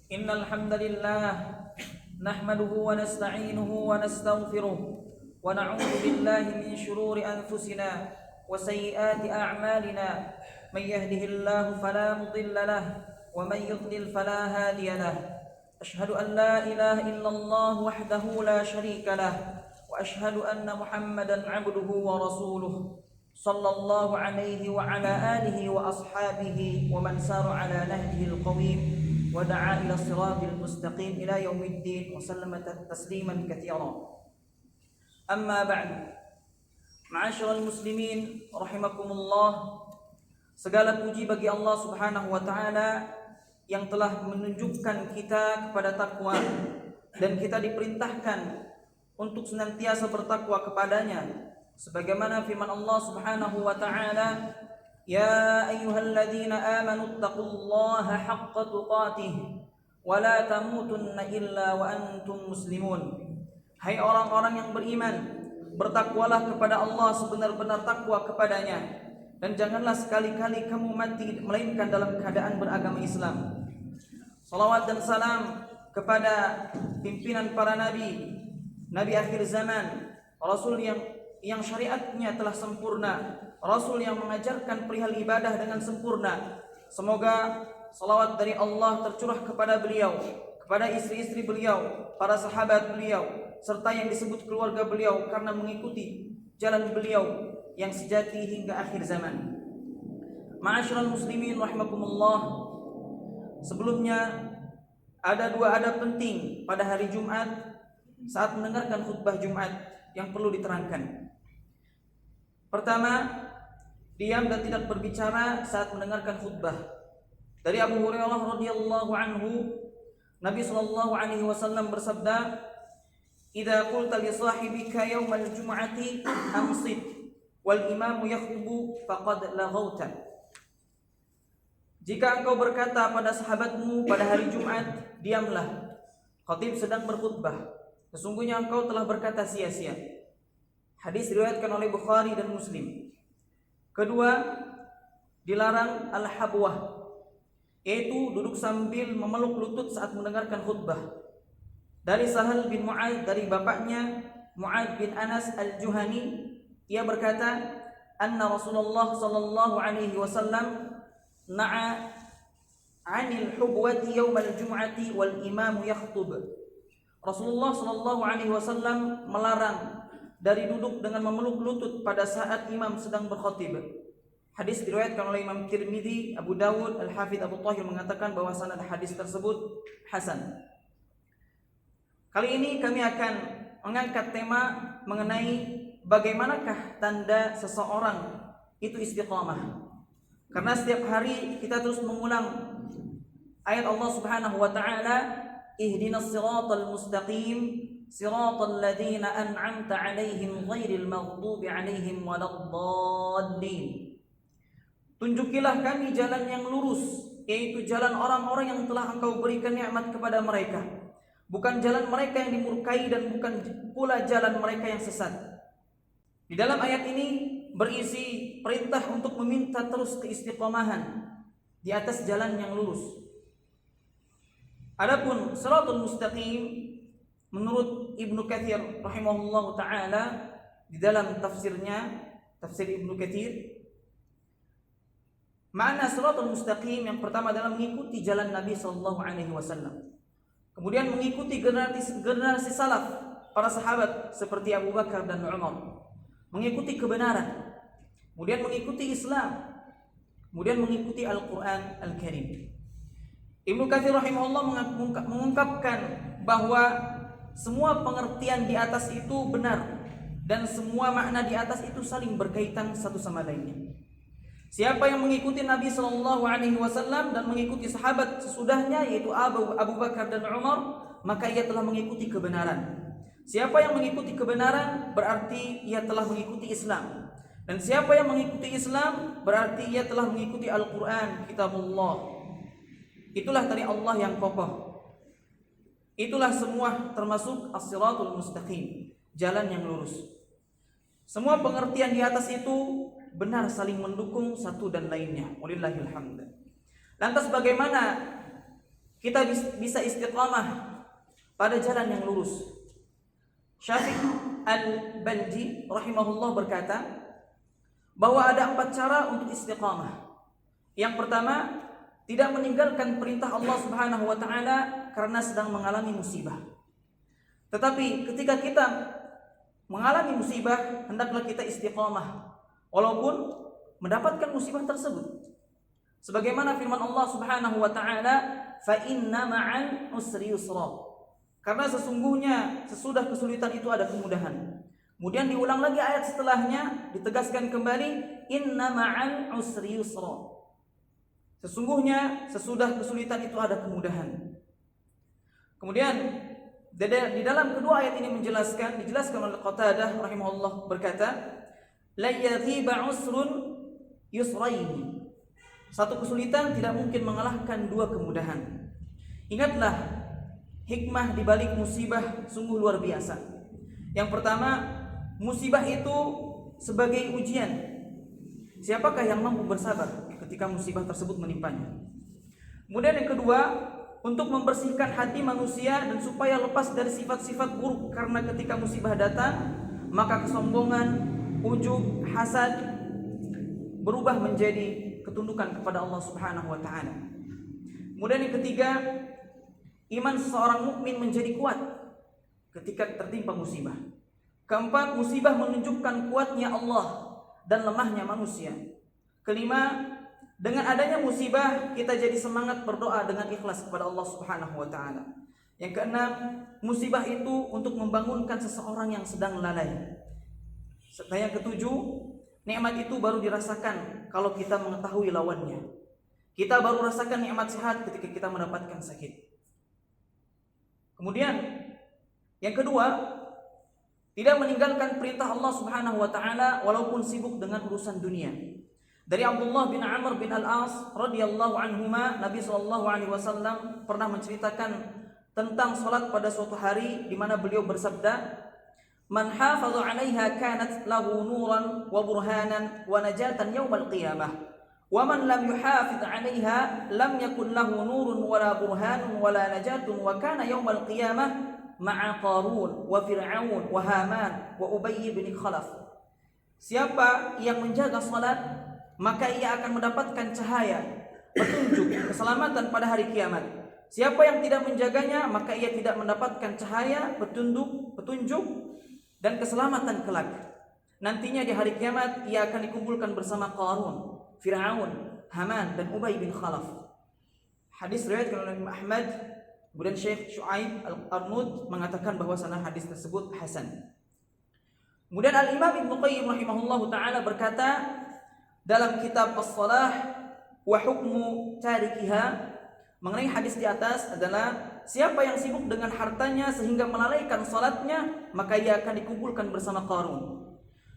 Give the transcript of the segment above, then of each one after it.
إن الحمد لله نحمده ونستعينه ونستغفره ونعوذ بالله من شرور أنفسنا وسيئات أعمالنا. من يهده الله فلا مضل له ومن يضلل فلا هادي له. أشهد أن لا إله إلا الله وحده لا شريك له وأشهد أن محمدا عبده ورسوله صلى الله عليه وعلى آله وأصحابه ومن سار على نهجه القويم ودعا إلى الصراط المستقيم إلى يوم الدين وسلم تسليما كثيرا. أما بعد، معاشر المسlimin rahimakumullah, segala puji bagi Allah Subhanahu wa taala yang telah menunjukkan kita kepada takwa dan kita diperintahkan untuk senantiasa bertakwa kepadanya sebagaimana firman Allah Subhanahu wa taala, ya ayyuhalladzina amanu taqullaha haqqa tuqatih wa la tamutunna illa wa antum muslimun. Hai orang-orang yang beriman, bertakwalah kepada Allah sebenar-benar takwa kepadanya, dan janganlah sekali-kali kamu mati melainkan dalam keadaan beragama Islam. Salawat dan salam kepada pimpinan para nabi, nabi akhir zaman, rasul yang syariatnya telah sempurna, rasul yang mengajarkan perihal ibadah dengan sempurna. Semoga salawat dari Allah tercurah kepada beliau, kepada istri-istri beliau, para sahabat beliau, serta yang disebut keluarga beliau karena mengikuti jalan beliau yang sejati hingga akhir zaman. Ma'asyiral muslimin rahimakumullah, sebelumnya ada dua adab penting pada hari Jumat saat mendengarkan khutbah Jumat yang perlu diterangkan. Pertama, diam dan tidak berbicara saat mendengarkan khutbah. Dari Abu Hurairah radhiyallahu anhu, Nabi sallallahu alaihi wasallam bersabda, "Idza qulta li sahibika yaumal jum'ati amsit wal imamu yakhutubu faqad laghauta." Jika engkau berkata pada sahabatmu pada hari Jumat, diamlah, khatib sedang berkhutbah, sesungguhnya engkau telah berkata sia-sia. Hadis diriwayatkan oleh Bukhari dan Muslim. Kedua, dilarang al-habwah, yaitu duduk sambil memeluk lutut saat mendengarkan khutbah. Dari Sahal bin Mu'adz, dari bapaknya Mu'adz bin Anas al-Juhani, ia berkata, anna Rasulullah sallallahu alaihi wasallam na'a 'anil hubwati yaumal jum'ati wal imamu yakhtub. Rasulullah sallallahu alaihi wasallam melarang dari duduk dengan memeluk lutut pada saat imam sedang berkhutbah. Hadis diriwayatkan oleh Imam Tirmidzi, Abu Dawud, Al-Hafidz Abu Thahir mengatakan bahwa sanad hadis tersebut hasan. Kali ini kami akan mengangkat tema mengenai bagaimanakah tanda seseorang itu istiqamah. Karena setiap hari kita terus mengulang ayat Allah Subhanahu wa taala, ihdinas siratal mustaqim siratal ladzina an'amta 'alaihim ghairil maghdubi 'alaihim waladdallin. Tunjukilah kami jalan yang lurus, yaitu jalan orang-orang yang telah Engkau berikan nikmat kepada mereka, bukan jalan mereka yang dimurkai dan bukan pula jalan mereka yang sesat. Di dalam ayat ini berisi perintah untuk meminta terus keistiqomahan di atas jalan yang lurus. Adapun siratul mustaqim, menurut Ibnu Katsir rahimahullahu taala di dalam tafsirnya, tafsir Ibnu Katsir, makna siratul mustaqim yang pertama adalah mengikuti jalan Nabi sallallahu alaihi wasallam. Kemudian mengikuti generasi salaf, para sahabat seperti Abu Bakar dan Umar, mengikuti kebenaran, kemudian mengikuti Islam, kemudian mengikuti Al-Qur'an Al-Karim. Ibnu Katsir rahimahullah mengungkapkan bahwa semua pengertian di atas itu benar dan semua makna di atas itu saling berkaitan satu sama lainnya. Siapa yang mengikuti Nabi sallallahu alaihi wasallam dan mengikuti sahabat sesudahnya, yaitu Abu Bakar dan Umar, maka ia telah mengikuti kebenaran. Siapa yang mengikuti kebenaran berarti ia telah mengikuti Islam. Dan siapa yang mengikuti Islam berarti ia telah mengikuti Al-Qur'an, kitabullah. Itulah dari Allah yang kokoh. Itulah semua termasuk as-siratul mustaqim, jalan yang lurus. Semua pengertian di atas itu benar, saling mendukung satu dan lainnya. Walillahil hamd. Lantas bagaimana kita bisa istiqamah pada jalan yang lurus. Syafiq Al-Balji rahimahullah berkata bahwa ada 4 cara untuk istiqamah. Yang pertama, tidak meninggalkan perintah Allah Subhanahu wa taala karena sedang mengalami musibah. Tetapi ketika kita mengalami musibah, hendaklah kita istiqamah walaupun mendapatkan musibah tersebut. Sebagaimana firman Allah Subhanahu wa taala, "Fa inna ma'al usri yusra." Karena sesungguhnya sesudah kesulitan itu ada kemudahan. Kemudian diulang lagi ayat setelahnya, ditegaskan kembali, "Inna ma'al usri yusra." Sesungguhnya sesudah kesulitan itu ada kemudahan. Kemudian di dalam kedua ayat ini dijelaskan oleh Qatadah rahimahullah berkata, "La yaghiba usrun yusraini." Satu kesulitan tidak mungkin mengalahkan 2 kemudahan. Ingatlah, hikmah di balik musibah sungguh luar biasa. Yang pertama, musibah itu sebagai ujian. Siapakah yang mampu bersabar ketika musibah tersebut menimpanya? Kemudian yang kedua, untuk membersihkan hati manusia dan supaya lepas dari sifat-sifat buruk, karena ketika musibah datang, maka kesombongan, ujub, hasad berubah menjadi ketundukan kepada Allah Subhanahu wa taala. Kemudian yang ketiga, iman seseorang mukmin menjadi kuat ketika tertimpa musibah. Keempat, musibah menunjukkan kuatnya Allah dan lemahnya manusia. Kelima, dengan adanya musibah kita jadi semangat berdoa dengan ikhlas kepada Allah Subhanahu wa taala. Yang keenam, musibah itu untuk membangunkan seseorang yang sedang lalai. Dan yang ketujuh, nikmat itu baru dirasakan kalau kita mengetahui lawannya. Kita baru rasakan nikmat sehat ketika kita mendapatkan sakit. Kemudian yang kedua, tidak meninggalkan perintah Allah Subhanahu wa taala walaupun sibuk dengan urusan dunia. Dari Abdullah bin Amr bin Al-As radhiyallahu anhuma, Nabi sallallahu alaihi wasallam pernah menceritakan tentang salat pada suatu hari di mana beliau bersabda, "Man hafaza 'alaiha kanat lahu nuran wa burhanan wa najatan yaumal qiyamah. Wa man lam yuhafiz 'alaiha lam yakun lahu nurun wala burhanun wala najatun wa kana yaumal qiyamah ma'a Qarun wa Fir'aun wa Haman wa Ubay bin Khalaf." Siapa yang menjaga salat, maka ia akan mendapatkan cahaya, petunjuk, keselamatan pada hari kiamat. Siapa yang tidak menjaganya, maka ia tidak mendapatkan cahaya, petunjuk dan keselamatan kelak. Nantinya di hari kiamat ia akan dikumpulkan bersama Qarun, Fir'aun, Haman dan Ubay bin Khalaf. Hadis riwayat oleh Imam Ahmad. Kemudian Syekh Syuaib Al-Arnud mengatakan bahwasanya hadis tersebut hasan. Kemudian Al-Imam Ibnu Qayyim rahimahullahu taala berkata dalam kitab As-Shalah wa Hukmu Tarikiha mengenai hadis di atas adalah, siapa yang sibuk dengan hartanya sehingga melalaikan salatnya, maka ia akan dikumpulkan bersama Qarun.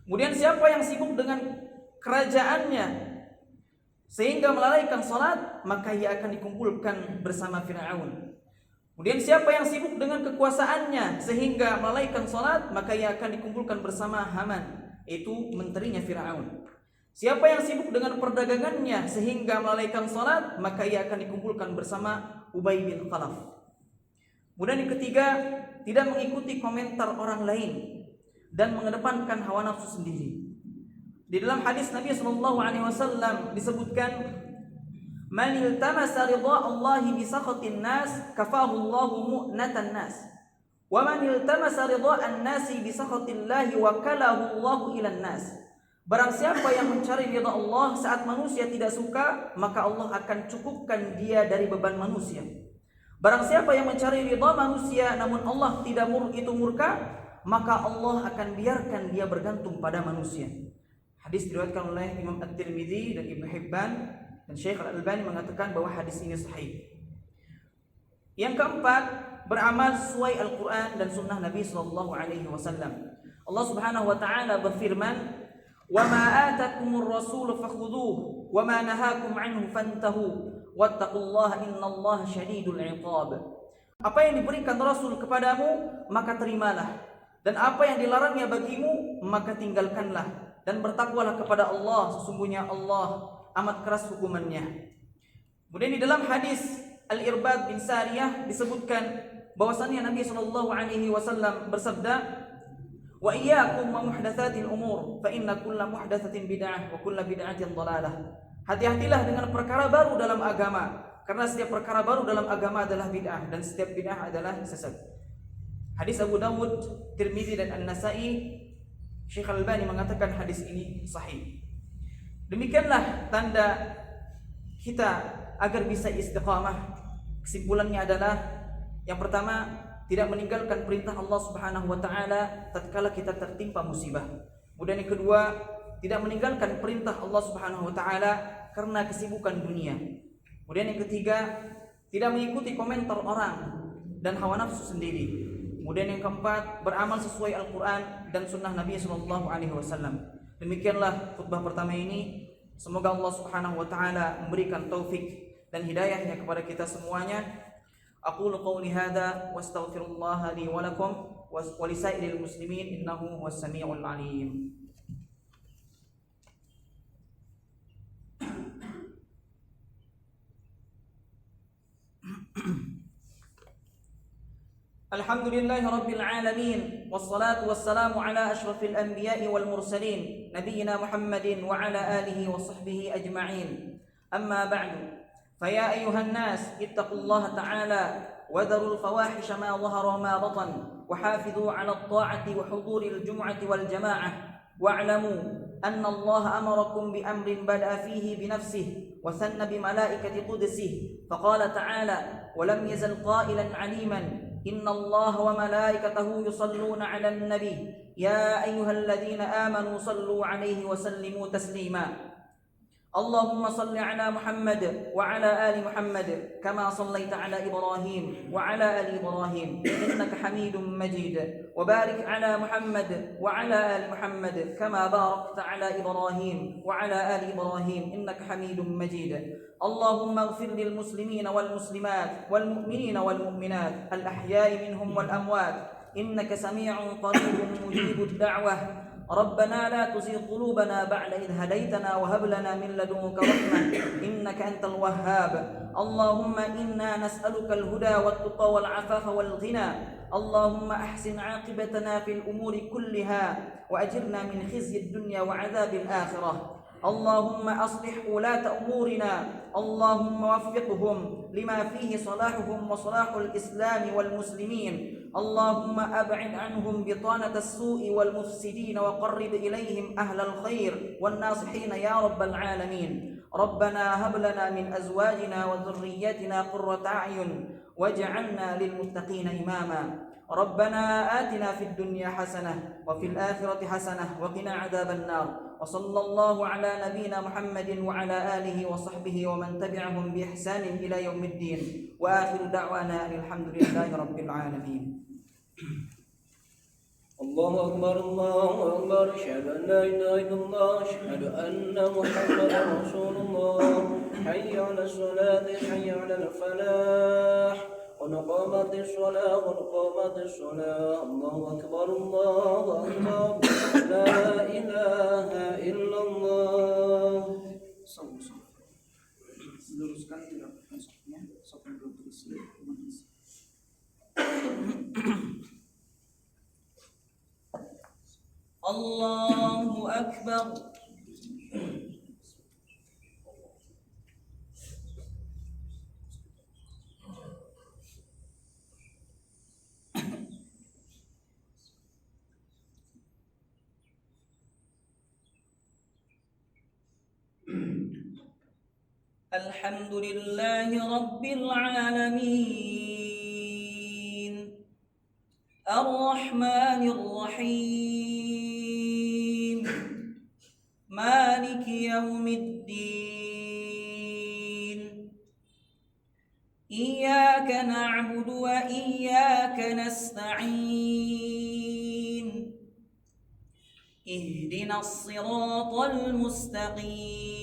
Kemudian siapa yang sibuk dengan kerajaannya sehingga melalaikan salat, maka ia akan dikumpulkan bersama Fir'aun. Kemudian siapa yang sibuk dengan kekuasaannya sehingga melalaikan salat, maka ia akan dikumpulkan bersama Haman, yaitu menterinya Fir'aun. Siapa yang sibuk dengan perdagangannya sehingga melalaikan salat, maka ia akan dikumpulkan bersama Ubay bin Khalaf. Kemudian yang ketiga, tidak mengikuti komentar orang lain dan mengedepankan hawa nafsu sendiri. Di dalam hadis Nabi SAW disebutkan, "Man iltamasa ridha Allahi bi sakhatin nas, kafahu Allahu mu'natan nas. Wa man iltamasa ridha an-nasi bi sakhatillahi wakalahu Allahu ilan nas." Barang siapa yang mencari ridha Allah saat manusia tidak suka, maka Allah akan cukupkan dia dari beban manusia. Barang siapa yang mencari ridha manusia namun Allah tidak murka, maka Allah akan biarkan dia bergantung pada manusia. Hadis diriwayatkan oleh Imam At-Tirmidzi dan Ibnu Hibban, dan Syekh Al-Albani mengatakan bahwa hadis ini sahih. Yang keempat, beramal sesuai Al-Quran dan Sunnah Nabi SAW. Allah Subhanahu Wa Taala berfirman, وَمَا آتَكُمُ الرَّسُولُ فَخُذُوهُ وَمَا نَهَاكُمْ عَنْهُ فَانْتَهُوا وَاتَّقُوا اللَّهَ إِنَّ اللَّهَ شَدِيدُ الْعِقَابِ. Apa yang diberikan Rasul kepadamu, maka terimalah, dan apa yang dilarangnya bagimu, maka tinggalkanlah, dan bertakwalah kepada Allah, sesungguhnya Allah amat keras hukumannya. Kemudian di dalam hadis Al-Irbad bin Sariyah disebutkan bahwasannya Nabi sallallahu alaihi wasallam bersabda, "Wa iyyakum wa muhdatsatil umur, fa inna kulla muhdatsatin bid'ah wa kulla bid'atin dhalalah." Hati-hatilah dengan perkara baru dalam agama, karena setiap perkara baru dalam agama adalah bid'ah dan setiap bid'ah adalah sesat. Hadis Abu Dawud, Tirmizi dan An-Nasa'i. Syekh Al-Albani mengatakan hadis ini sahih. Demikianlah tanda kita agar bisa istiqamah. Kesimpulannya adalah yang pertama, tidak meninggalkan perintah Allah Subhanahu wa taala tatkala kita tertimpa musibah. Kemudian yang kedua, tidak meninggalkan perintah Allah Subhanahu wa taala karena kesibukan dunia. Kemudian yang ketiga, tidak mengikuti komentar orang dan hawa nafsu sendiri. Kemudian yang keempat, beramal sesuai Al-Qur'an dan sunnah Nabi sallallahu alaihi wasallam. Demikianlah khutbah pertama ini. Semoga Allah Subhanahu wa taala memberikan taufik dan hidayahnya kepada kita semuanya. Aqulu qawli hadza wa astaghfirullah li wa lakum wa lisairil muslimin innahu huwas samiul alim. Alhamdulillahi rabbil alamin wassalatu wassalamu ala asyrafil anbiya'i wal mursalin nabiyyina Muhammadin wa ala alihi wa sahbihi ajma'in. Amma ba'du. فيا أيها الناس اتقوا الله تعالى وذروا الفواحش ما ظهر وما بطن وحافظوا على الطاعة وحضور الجمعة والجماعة واعلموا أن الله أمركم بأمر بدأ فيه بنفسه وثنى بملائكة قدسه فقال تعالى ولم يزل قائلا عليما إن الله وملائكته يصلون على النبي يا أيها الذين آمنوا صلوا عليه وسلموا تسليما اللهم صل على محمد وعلى آل محمد كما صليت على إبراهيم وعلى آل إبراهيم إنك حميد مجيد وبارك على محمد وعلى آل محمد كما باركت على إبراهيم وعلى آل إبراهيم إنك حميد مجيد اللهم اغفر للمسلمين والمسلمات والمؤمنين والمؤمنات الأحياء منهم والأموات إنك سميع قريب مجيب الدعوة ربنا لا تزغ قلوبنا بعد إذ هديتنا وهب لنا من لدنك رحمة إنك أنت الوهاب اللهم إنا نسألك الهدى والتقى والعفاف والغنى اللهم أحسن عاقبتنا في الأمور كلها وأجرنا من خزي الدنيا وعذاب الآخرة اللهم أصلح ولاة أمورنا اللهم وفقهم لما فيه صلاحهم وصلاح الإسلام والمسلمين اللهم أبعد عنهم بطانة السوء والمفسدين وقرب إليهم أهل الخير والناصحين يا رب العالمين ربنا هب لنا من أزواجنا وذرياتنا قرة أعين واجعلنا للمتقين إماما ربنا آتنا في الدنيا حسنة وفي الآخرة حسنة وقنا عذاب النار وصلى الله على نبينا محمد وعلى آله وصحبه ومن تبعهم بإحسان إلى يوم الدين وآخر دعوانا أن الحمد لله رب العالمين. الله أكبر الله أكبر أشهد أن لا إله إلا الله أشهد أن محمدا رسول الله حي على الصلاة حي على الفلاح قد قامت الصلاة قد قامت الصلاة الله أكبر لا إله إلا الله. Luruskan tidak masuknya, sopan belum tulis. Allahu Akbar. Alhamdulillahi Rabbil Alamin Ar-Rahmanir Rahim Maliki Yawmiddin Iyyaka na'budu wa iyyaka nasta'in Ihdinas siratal mustaqim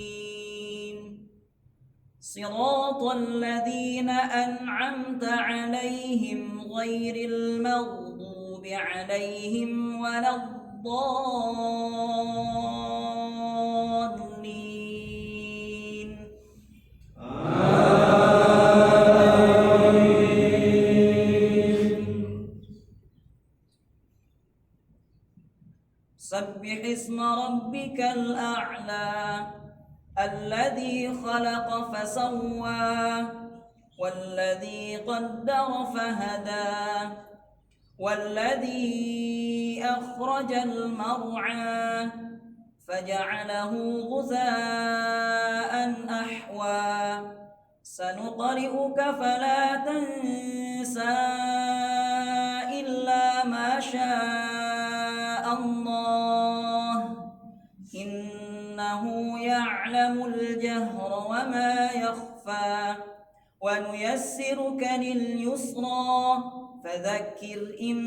صراط الذين أنعمت عليهم غير المغضوب عليهم ولا الضالين آمين. سبح اسم ربك الأعلى الذي خلق فسوى والذي قدر فهدى والذي أخرج المرعى فجعله غثاء أحوى سنقرئك فلا تنسى إلا ما شاء الله إنه يعلم الجهر وما يخفى ونيسرك لليسرى فذكر إن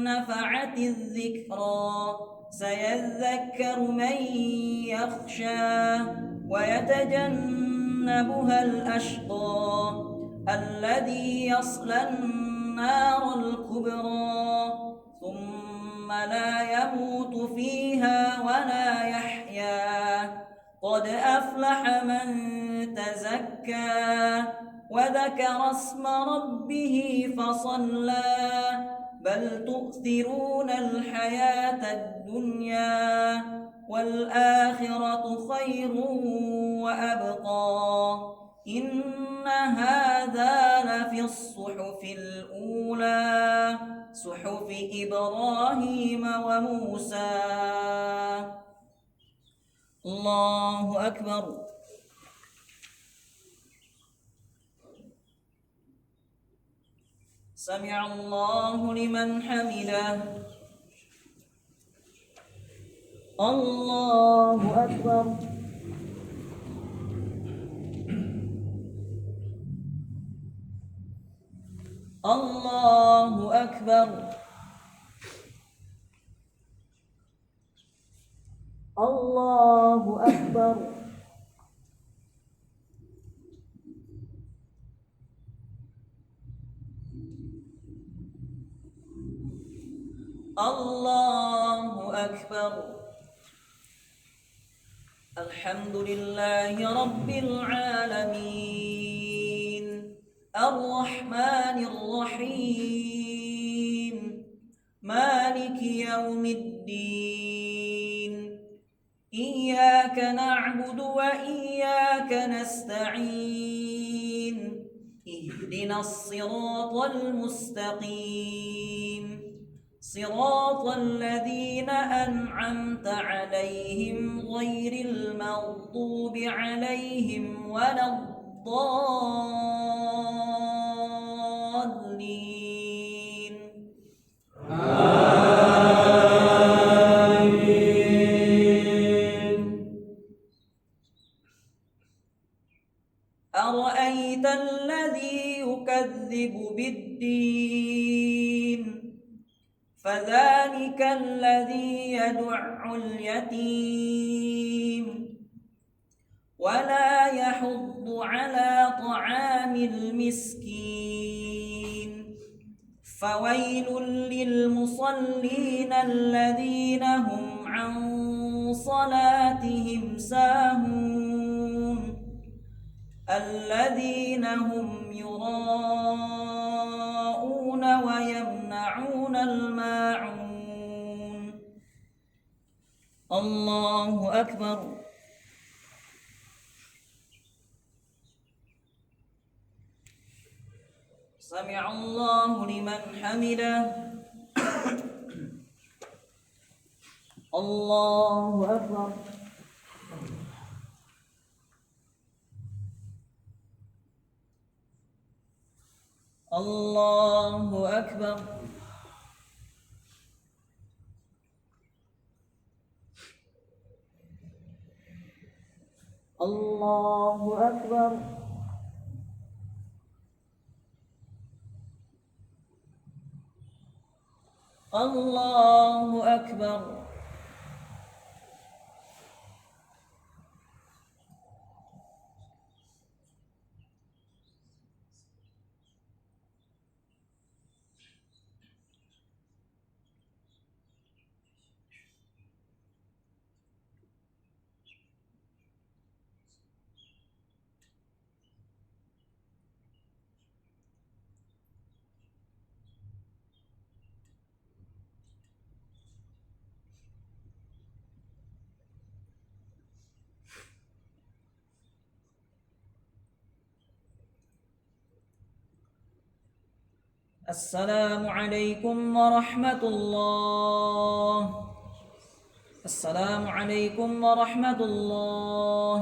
نفعت الذكرى سيذكر من يخشى ويتجنبها الأشقى الذي يصلى النار الكبرى ثم لا يموت فيها ولا يحيا قد أفلح من تزكى وذكر اسم ربه فصلى بل تؤثرون الحياة الدنيا والآخرة خير وأبقى إن هذا لفي الصحف الأولى صحف إبراهيم وموسى. الله أكبر. سمع الله لمن حمده. الله أكبر. الله أكبر. الله أكبر. الله أكبر. الحمد لله رب العالمين الرحمن الرحيم مالك يوم الدين إياك نعبد وإياك نستعين اهدنا الصراط المستقيم صراط الذين أنعمت عليهم غير المغضوب عليهم ولا الضالين. آمين. أرأيت الذي يكذب بالدين فذلك الذي يدع اليتيم ولا يحض على طعام المسكين فويل للمصلين الذين هم عن صلاتهم ساهون الذين هم يراءون ويمنعون الماعون. الله أكبر. سمع الله لمن حمده. الله أكبر. الله أكبر. الله أكبر. الله أكبر. السلام عليكم ورحمة الله. السلام عليكم ورحمة الله.